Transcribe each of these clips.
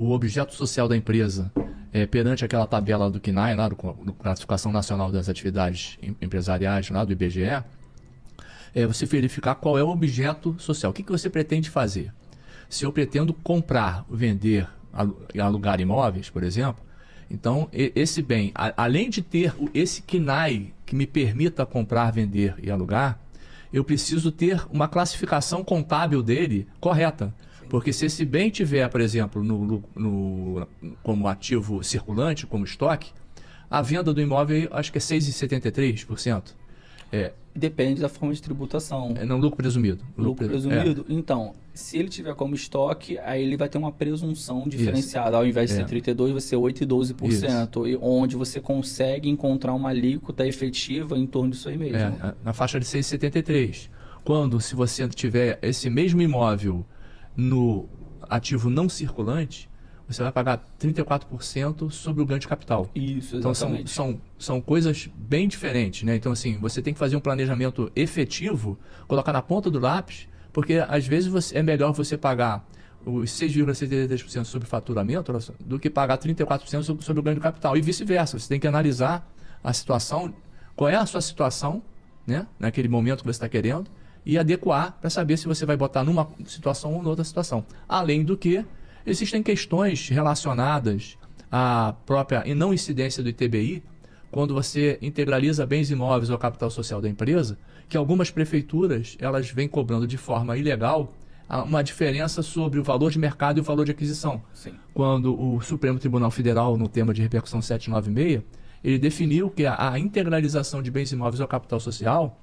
o objeto social da empresa perante aquela tabela do CNAE, lá do Classificação Nacional das Atividades Empresariais, lá do IBGE, você verificar qual é o objeto social. O que você pretende fazer? Se eu pretendo comprar, vender, alugar imóveis, por exemplo, então esse bem, além de ter esse CNAE que me permita comprar, vender e alugar, eu preciso ter uma classificação contábil dele correta. Porque se esse bem tiver, por exemplo, como ativo circulante, como estoque, a venda do imóvel acho que é 6,73%. Depende da forma de tributação. Não, lucro presumido. Lucro presumido? Então, se ele tiver como estoque, aí ele vai ter uma presunção diferenciada. Ao invés de ser 32%, vai ser 8% e 12%. Onde você consegue encontrar uma alíquota efetiva em torno disso aí mesmo. Na faixa de 6,73%. Quando, se você tiver esse mesmo imóvel no ativo não circulante, você vai pagar 34% sobre o ganho de capital. Isso, exatamente. Então, são coisas bem diferentes, né? Então, assim, você tem que fazer um planejamento efetivo, colocar na ponta do lápis, porque, às vezes, é melhor você pagar os 6,73% sobre faturamento do que pagar 34% sobre o ganho de capital. E vice-versa. Você tem que analisar a situação, qual é a sua situação, né? Naquele momento que você está querendo, e adequar para saber se você vai botar numa situação ou noutra situação. Além do que, existem questões relacionadas à própria não incidência do ITBI, quando você integraliza bens imóveis ao capital social da empresa, que algumas prefeituras elas vêm cobrando de forma ilegal uma diferença sobre o valor de mercado e o valor de aquisição. Sim. Quando o Supremo Tribunal Federal, no tema de repercussão 796, ele definiu que a integralização de bens imóveis ao capital social,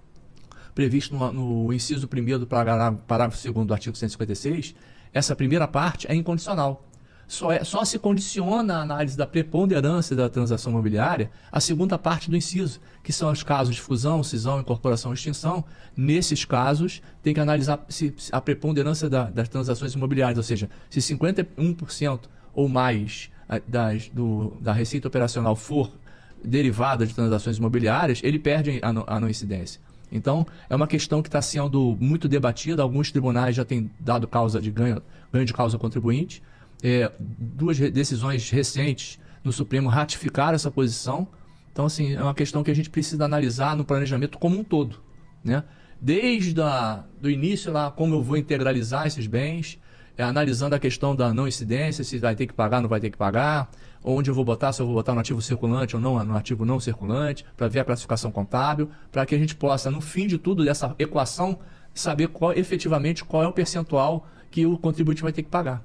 previsto no inciso 1º do parágrafo 2º do artigo 156, essa primeira parte é incondicional. Só se condiciona a análise da preponderância da transação imobiliária a segunda parte do inciso, que são os casos de fusão, cisão, incorporação e extinção. Nesses casos, tem que analisar a preponderância das transações imobiliárias, ou seja, se 51% ou mais da receita operacional for derivada de transações imobiliárias, ele perde a não incidência. Então, é uma questão que está sendo muito debatida. Alguns tribunais já têm dado causa de ganho de causa contribuinte. Duas decisões recentes no Supremo ratificaram essa posição. Então, assim, é uma questão que a gente precisa analisar no planejamento como um todo, né? Desde do início lá, como eu vou integralizar esses bens, analisando a questão da não incidência, se vai ter que pagar, não vai ter que pagar, onde eu vou botar, se eu vou botar no ativo circulante ou não, no ativo não circulante, para ver a classificação contábil, para que a gente possa, no fim de tudo dessa equação, saber efetivamente qual é o percentual que o contribuinte vai ter que pagar.